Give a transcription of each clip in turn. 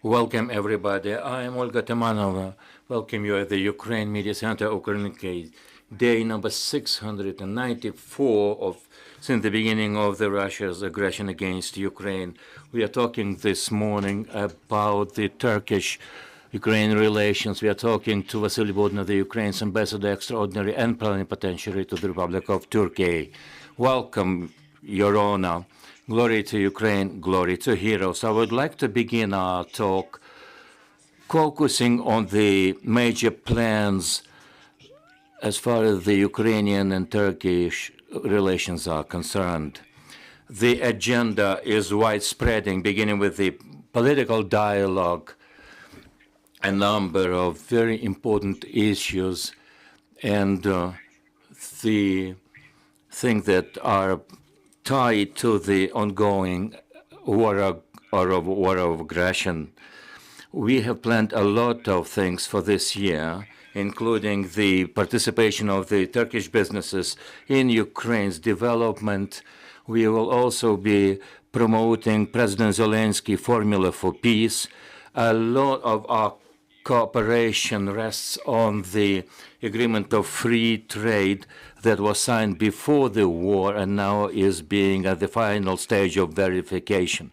Welcome, everybody. I am Olga Temanova. Welcome you at the Ukraine Media Center, Ukraine, day number 694 since the beginning of Russia's aggression against Ukraine. We are talking this morning about the Turkish-Ukrainian relations. We are talking to Vasyl, Bodnar, the Ukraine's ambassador extraordinary and plenipotentiary to the Republic of Turkey. Welcome, Your Honor. Glory to Ukraine, glory to heroes. I would like to begin our talk focusing on the major plans as far as the Ukrainian and Turkish relations are concerned. The agenda is widespreading, beginning with the political dialogue, a number of very important issues, and the things that are tied to the ongoing war of aggression. We have planned a lot of things for this year, including the participation of the Turkish businesses in Ukraine's development. We will also be promoting President Zelensky's formula for peace. A lot of our cooperation rests on the agreement of free trade that was signed before the war and now is being at the final stage of verification.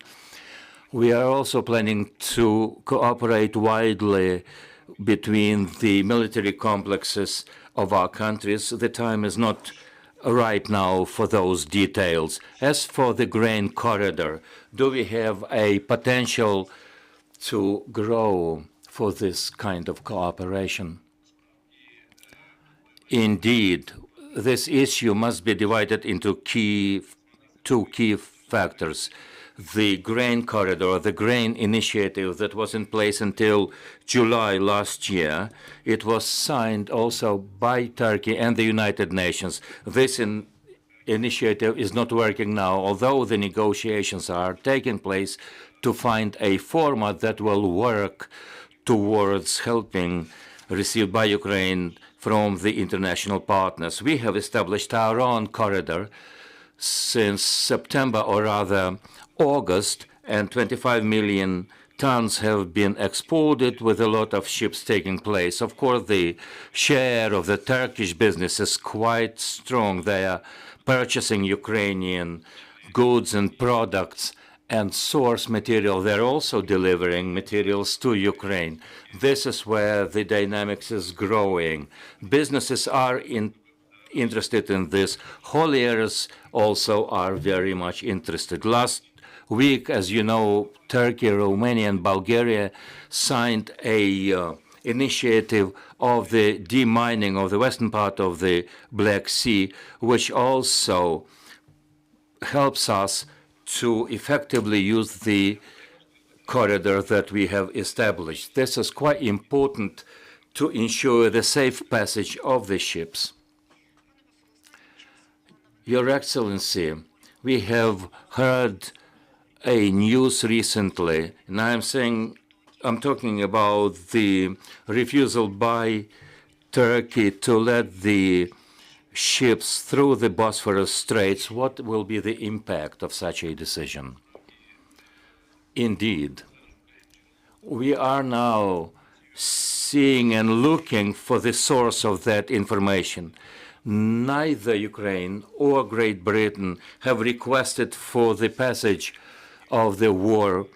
We are also planning to cooperate widely between the military complexes of our countries. The time is not right now for those details. As for the grain corridor, do we have a potential to grow for this kind of cooperation? Indeed, this issue must be divided into two key factors. The grain corridor, the grain initiative that was in place until July last year, it was signed also by Turkey and the United Nations. This initiative is not working now, although the negotiations are taking place to find a format that will work towards helping received by Ukraine from the international partners. We have established our own corridor since September, or rather August, and 25 million tons have been exported with a lot of ships taking place. Of course, the share of the Turkish business is quite strong. They are purchasing Ukrainian goods and products and source material. They're also delivering materials to Ukraine. This is where the dynamics is growing. Businesses are interested in this. Hauliers also are very much interested. Last week, as you know, Turkey, Romania, and Bulgaria signed a initiative of the demining of the western part of the Black Sea, which also helps us to effectively use the corridor that we have established. This is quite important to ensure the safe passage of the ships. Your Excellency, we have heard a news recently, and I'm talking about the refusal by Turkey to let the ships through the Bosphorus straits. What will be the impact of such a decision? Indeed, we are now seeing and looking for the source of that information. Neither Ukraine or Great Britain have requested for the passage of the war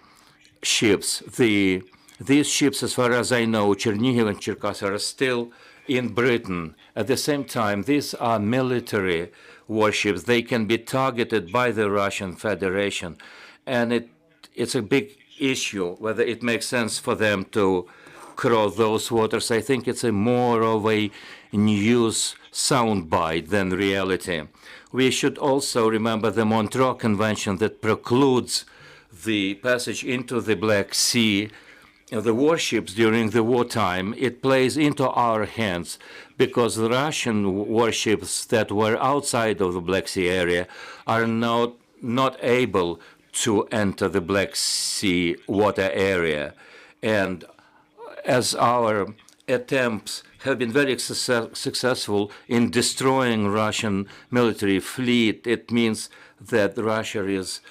ships. These ships, as far as I know, Chernihiv and Cherkasy, are still in Britain. At the same time, these are military warships. They can be targeted by the Russian Federation, and it's a big issue whether it makes sense for them to cross those waters. I think it's more of a news soundbite than reality. We should also remember the Montreux Convention that precludes the passage into the Black Sea the warships during the wartime. It plays into our hands because the Russian warships that were outside of the Black Sea area are not able to enter the Black Sea water area. And as our attempts have been very successful in destroying Russian military fleet, it means that Russia's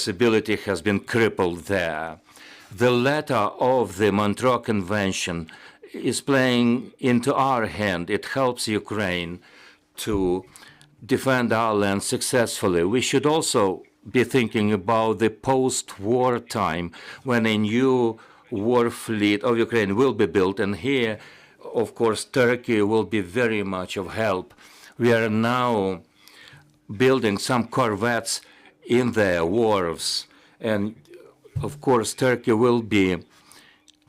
ability has been crippled there. The letter of the Montreux Convention is playing into our hand. It helps Ukraine to defend our land successfully. We should also be thinking about the post-war time when a new war fleet of Ukraine will be built. And here, of course, Turkey will be very much of help. We are now building some corvettes in their wharves. And of course, Turkey will be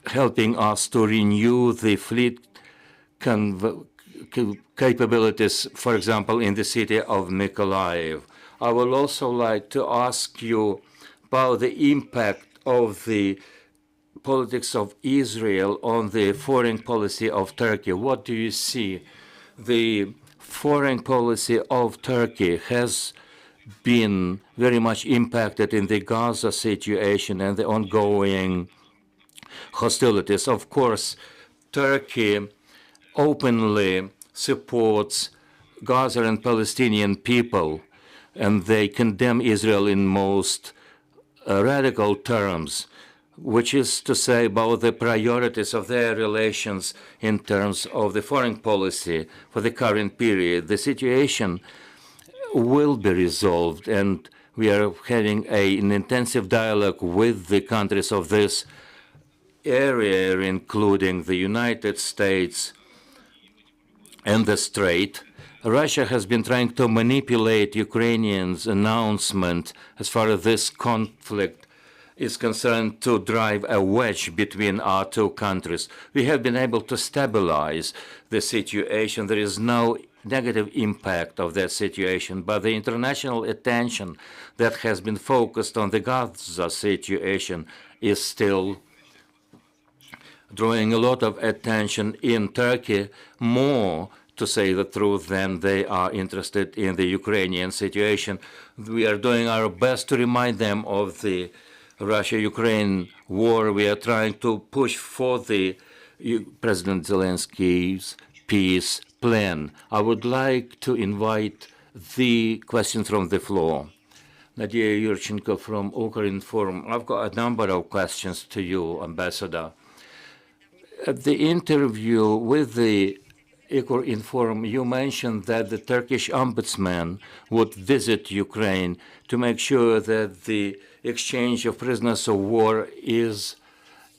helping us to renew the fleet capabilities, for example, in the city of Mykolaiv. I would also like to ask you about the impact of the politics of Israel on the foreign policy of Turkey. What do you see? The foreign policy of Turkey has been very much impacted in the Gaza situation and the ongoing hostilities. Of course, Turkey openly supports Gaza and Palestinian people, and they condemn Israel in most radical terms, which is to say about the priorities of their relations in terms of the foreign policy for the current period. The situation will be resolved, and we are having an intensive dialogue with the countries of this area, including the United States and the Strait. Russia has been trying to manipulate Ukrainians' announcement as far as this conflict is concerned to drive a wedge between our two countries. We have been able to stabilize the situation. There is no negative impact of that situation, but the international attention that has been focused on the Gaza situation is still drawing a lot of attention in Turkey, more, to say the truth, than they are interested in the Ukrainian situation. We are doing our best to remind them of the Russia-Ukraine war. We are trying to push for the President Zelensky's peace plan. I would like to invite the questions from the floor. Nadia Yurchenko from Ukrinform. I've got a number of questions to you, Ambassador. At the interview with the Ukrinform, you mentioned that the Turkish ombudsman would visit Ukraine to make sure that the exchange of prisoners of war is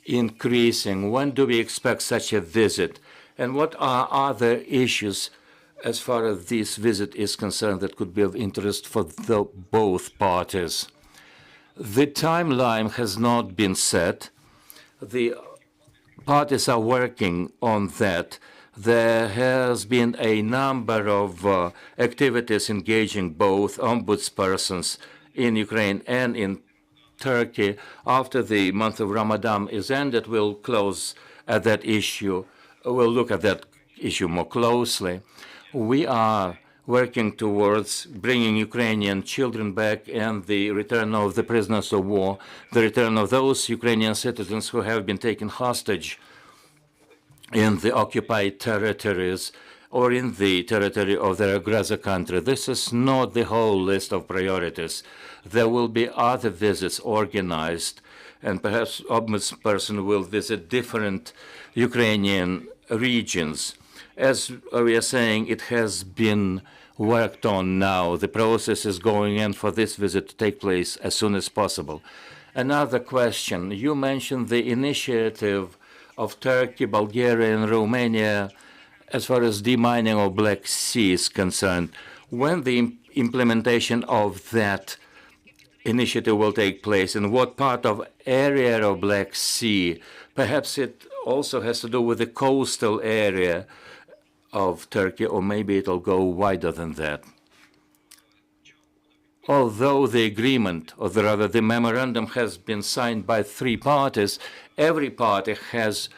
increasing. When do we expect such a visit? And what are other issues as far as this visit is concerned that could be of interest for both parties? The timeline has not been set. The parties are working on that. There has been a number of activities engaging both ombudspersons in Ukraine and in Turkey. After the month of Ramadan is ended, we'll close at that issue. We'll look at that issue more closely. We are working towards bringing Ukrainian children back and the return of the prisoners of war, the return of those Ukrainian citizens who have been taken hostage in the occupied territories or in the territory of their aggressor country. This is not the whole list of priorities. There will be other visits organized, and perhaps ombudsperson will visit different Ukrainian regions. As we are saying, it has been worked on now. The process is going in for this visit to take place as soon as possible. Another question. You mentioned the initiative of Turkey, Bulgaria, and Romania as far as demining of Black Sea is concerned. When the implementation of that initiative will take place, and what part of area of Black Sea? Perhaps it also has to do with the coastal area of Turkey, or maybe it'll go wider than that. Although the agreement, or rather the memorandum, has been signed by three parties, every party has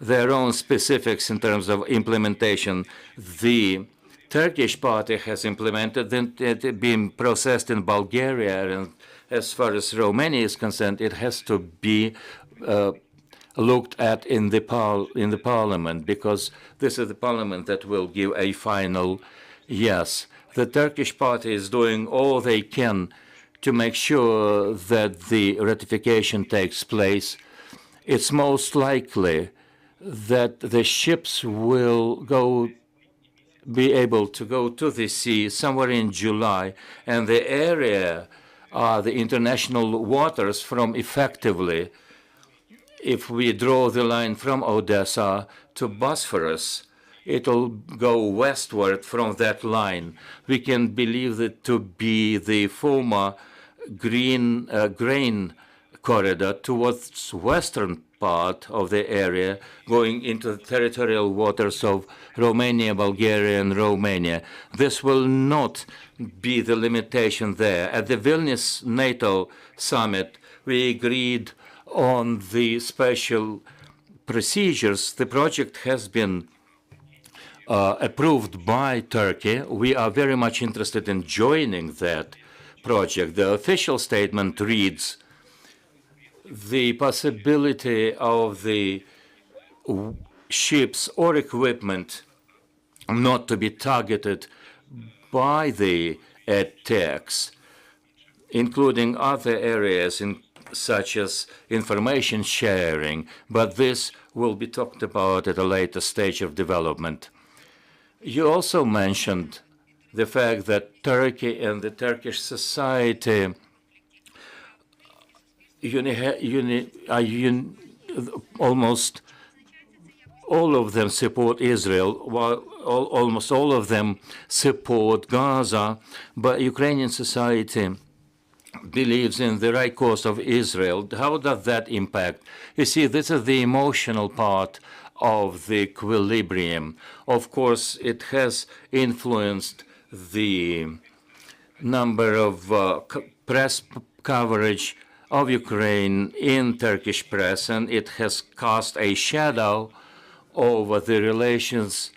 their own specifics in terms of implementation. The Turkish party has implemented, then it being processed in Bulgaria, and as far as Romania is concerned, it has to be looked at in the parliament, because this is the parliament that will give a final yes. The Turkish party is doing all they can to make sure that the ratification takes place. it's most likely that the ships will be able to go to the sea somewhere in July, and the area the international waters from effectively, if we draw the line from Odessa to Bosphorus, it'll go westward from that line. We can believe it to be the former grain corridor towards western part of the area, going into the territorial waters of Romania, Bulgaria, and Romania. This will not be the limitation there. At the Vilnius NATO summit, we agreed on the special procedures. The project has been approved by Turkey. We are very much interested in joining that project. The official statement reads, the possibility of the ships or equipment not to be targeted by the attacks, including other areas such as information sharing, but this will be talked about at a later stage of development. You also mentioned the fact that Turkey and the Turkish society almost all of them support Israel, while almost all of them support Gaza, but Ukrainian society believes in the right cause of Israel. How does that impact? You see, this is the emotional part of the equilibrium. Of course, it has influenced the number of press coverage of Ukraine in Turkish press, and it has cast a shadow over the relations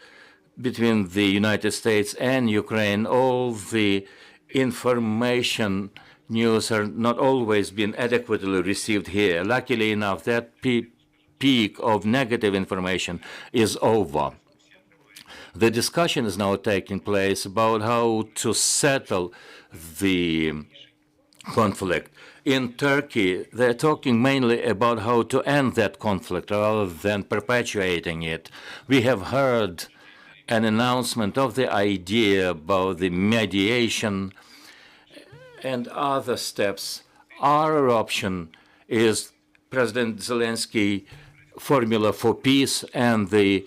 between the United States and Ukraine. All the information news are not always been adequately received here. Luckily enough, that peak of negative information is over. The discussion is now taking place about how to settle the conflict. In Turkey, they're talking mainly about how to end that conflict rather than perpetuating it. We have heard an announcement of the idea about the mediation and other steps. Our option is President Zelensky's formula for peace, and the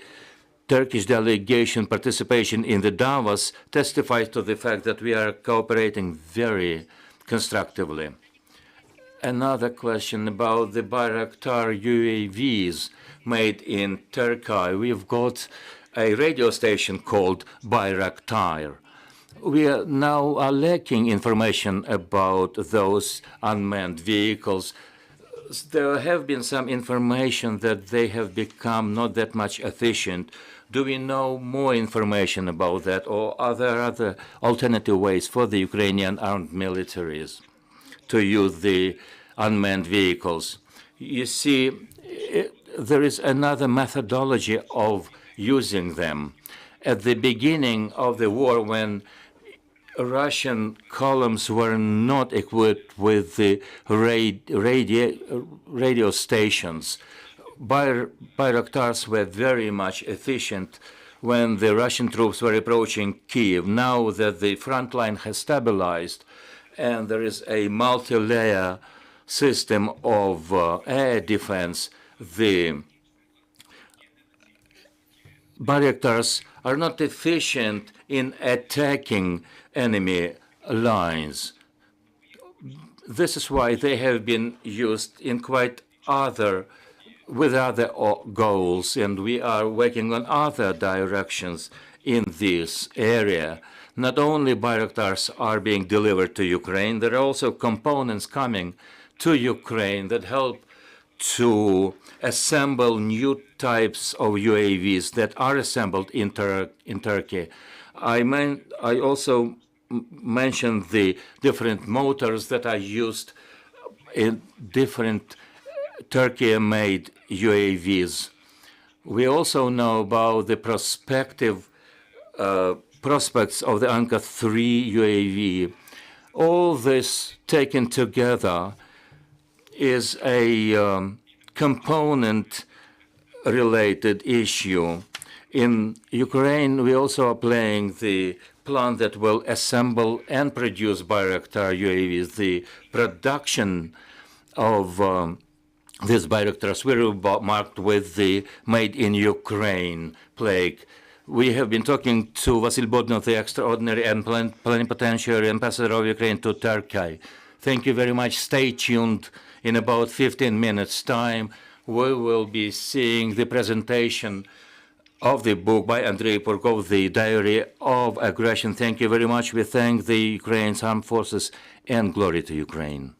Turkish delegation participation in the Davos testifies to the fact that we are cooperating very constructively. Another question about the Bayraktar UAVs made in Turkey. We've got a radio station called Bayraktar. We are now lacking information about those unmanned vehicles. There have been some information that they have become not that much efficient. Do we know more information about that, or are there other alternative ways for the Ukrainian armed militaries to use the unmanned vehicles? You see, there is another methodology of using them. At the beginning of the war, when Russian columns were not equipped with the radio stations, Bayraktars were very much efficient when the Russian troops were approaching Kyiv. Now that the front line has stabilized and there is a multi-layer system of air defense, the Bayraktars are not efficient in attacking enemy lines. This is why they have been used in with other goals, and we are working on other directions in this area. Not only Bayraktars are being delivered to Ukraine, there are also components coming to Ukraine that help to assemble new types of UAVs that are assembled in Turkey. I also mentioned the different motors that are used in different Turkey-made UAVs. We also know about the prospects of the Anka 3 UAV. All this taken together is a component-related issue. In Ukraine, we also are playing the plant that will assemble and produce Bayraktar UAVs. The production of these Bayraktars will be marked with the Made in Ukraine plaque. We have been talking to Vasyl Bodnar, the extraordinary and plenipotentiary ambassador of Ukraine to Turkey. Thank you very much. Stay tuned. In about 15 minutes' time, we will be seeing the presentation of the book by Andrei Purkov, The Diary of Aggression. Thank you very much. We thank the Ukraine's armed forces and glory to Ukraine.